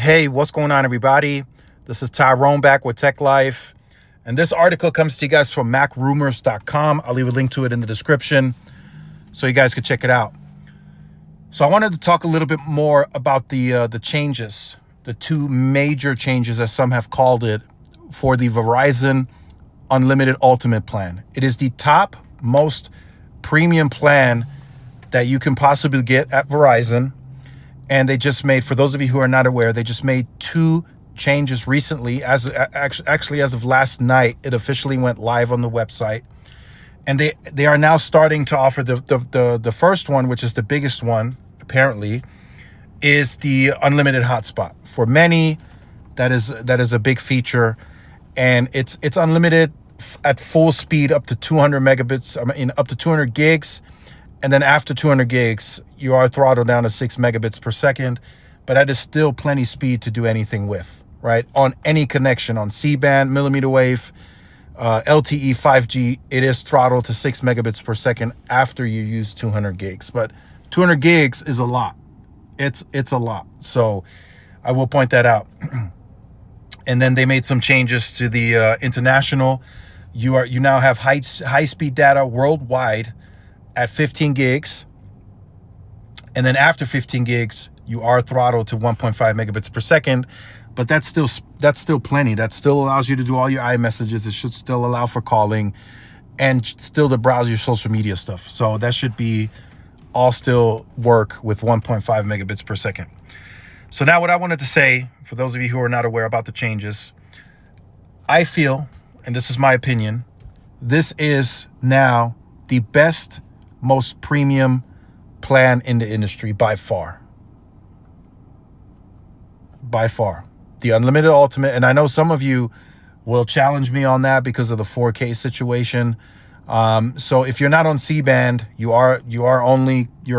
Hey, what's going on, everybody? This is Tyrone back with Tech Life. And this article comes to you guys from macrumors.com. I'll leave a link to it in the description so you guys can check it out. So I wanted to talk a little bit more about the changes, the two major changes, as some have called it, for the Verizon Unlimited Ultimate plan. It is the top most premium plan that you can possibly get at Verizon. And they just made, for those of you who are not aware, they just made two changes recently. Actually, as of last night, it officially went live on the website. And they are now starting to offer the first one, which is the biggest one, apparently, is the unlimited hotspot. For many, that is a big feature. And it's unlimited at full speed up to 200 megabits, up to 200 gigs. And then after 200 gigs, you are throttled down to 6 megabits per second, but that is still plenty speed to do anything with, right? On any connection, on C-band, millimeter wave, LTE, 5G, it is throttled to 6 megabits per second after you use 200 gigs. But 200 gigs is a lot. It's a lot. So I will point that out. And then they made some changes to the international. You now have high-speed data worldwide at 15 gigs. And then after 15 gigs, you are throttled to 1.5 megabits per second. But that's still plenty. That still allows you to do all your iMessages. It should still allow for calling and still to browse your social media stuff. So that should be all still work with 1.5 megabits per second. So now what I wanted to say, for those of you who are not aware about the changes, I feel, and this is my opinion, this is now the best, most premium plan in the industry by far. By far. The Unlimited Ultimate, and I know some of you will challenge me on that because of the 4K situation. So if you're not on C-band, you're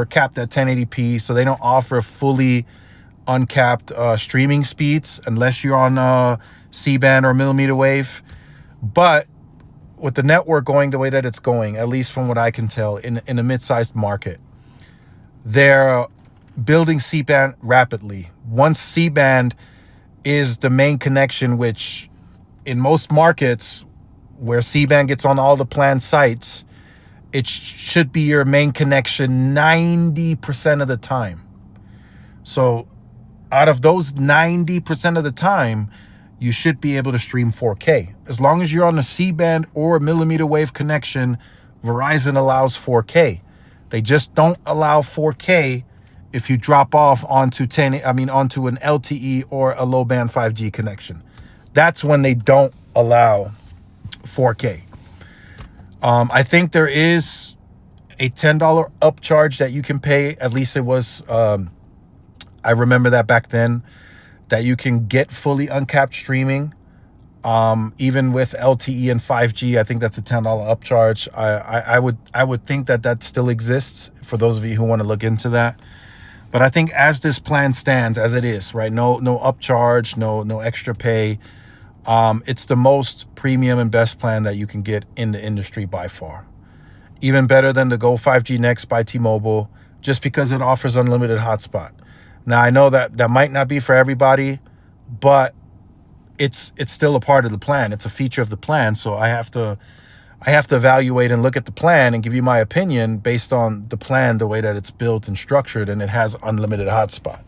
capped at 1080p, so they don't offer fully uncapped streaming speeds unless you're on C-band or millimeter wave. But with the network going the way that it's going, at least from what I can tell, in a mid-sized market, they're building C-band rapidly. Once C-band is the main connection, which in most markets where C-band gets on all the planned sites, it should be your main connection 90% of the time. So out of those 90% of the time, you should be able to stream 4K. As long as you're on a C-band or a millimeter wave connection, Verizon allows 4K. They just don't allow 4K if you drop off onto an LTE or a low band 5G connection. That's when they don't allow 4K. I think there is a $10 upcharge that you can pay. At least it was, I remember that back then, that you can get fully uncapped streaming. Even with LTE and 5G, I think that's a $10 upcharge. I would think that still exists for those of you who want to look into that. But I think as this plan stands, as it is, right, no upcharge, no extra pay, it's the most premium and best plan that you can get in the industry by far. Even better than the Go 5G Next by T-Mobile, just because it offers unlimited hotspot. Now, I know that might not be for everybody, but it's still a part of the plan. It's a feature of the plan. So I have to evaluate and look at the plan and give you my opinion based on the plan, the way that it's built and structured, and it has unlimited hotspot.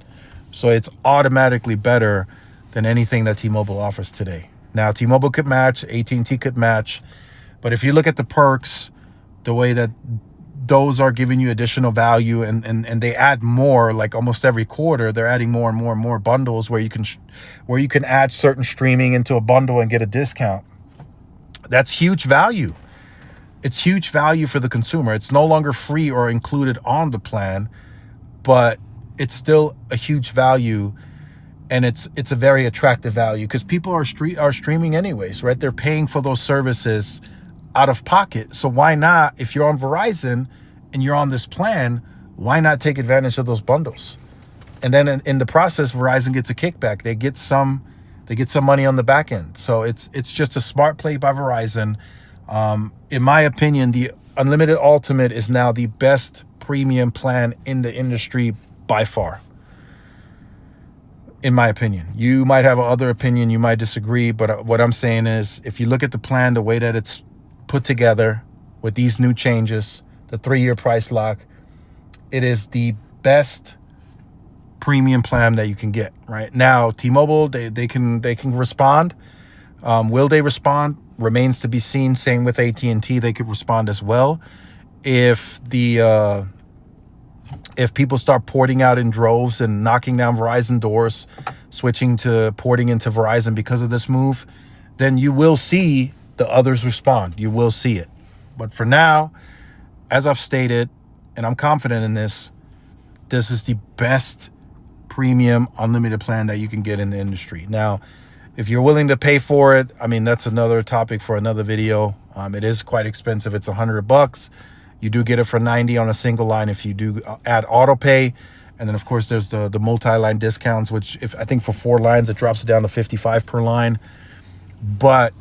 So it's automatically better than anything that T-Mobile offers today. Now, T-Mobile could match, AT&T could match, but if you look at the perks, the way that those are giving you additional value, and they add more, like almost every quarter, they're adding more and more and more bundles where you can add certain streaming into a bundle and get a discount. That's huge value. It's huge value for the consumer. It's no longer free or included on the plan, but it's still a huge value, and it's a very attractive value because people are streaming anyways, right? They're paying for those services out of pocket. So why not, if you're on Verizon and you're on this plan, why not take advantage of those bundles? And then in the process, Verizon gets a kickback. They get some money on the back end. So it's just a smart play by Verizon. In my opinion, the Unlimited Ultimate is now the best premium plan in the industry by far. in my opinion. You might have other opinion, you might disagree, but what I'm saying is, if you look at the plan, the way that it's put together with these new changes, the 3-year price lock, it is the best premium plan that you can get right now. T-Mobile, they can respond. Will they respond? Remains to be seen. Same with AT&T, they could respond as well. If people start porting out in droves and knocking down Verizon doors, switching to porting into Verizon because of this move, then you will see the others respond. You will see it. But for now, as I've stated, and I'm confident in this is the best premium unlimited plan that you can get in the industry. Now, if you're willing to pay for it, I mean, that's another topic for another video. It is quite expensive. It's $100. You do get it for $90 on a single line if you do add auto pay. And then, of course, there's the multi-line discounts, which I think for 4 lines, it drops it down to $55 per line. But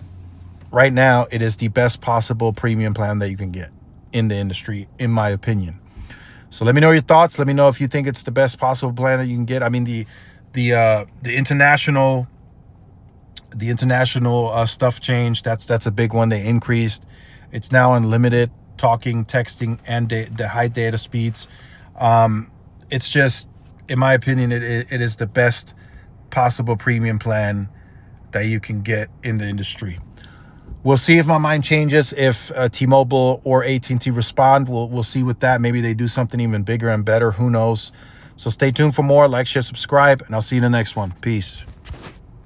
right now, it is the best possible premium plan that you can get in the industry, in my opinion. So let me know your thoughts. Let me know if you think it's the best possible plan that you can get. I mean, the international stuff changed. That's a big one. They increased. It's now unlimited talking, texting, and the high data speeds. It's just, in my opinion, it is the best possible premium plan that you can get in the industry. We'll see if my mind changes, if T-Mobile or AT&T respond. We'll see with that. Maybe they do something even bigger and better. Who knows? So stay tuned for more. Like, share, subscribe, and I'll see you in the next one. Peace.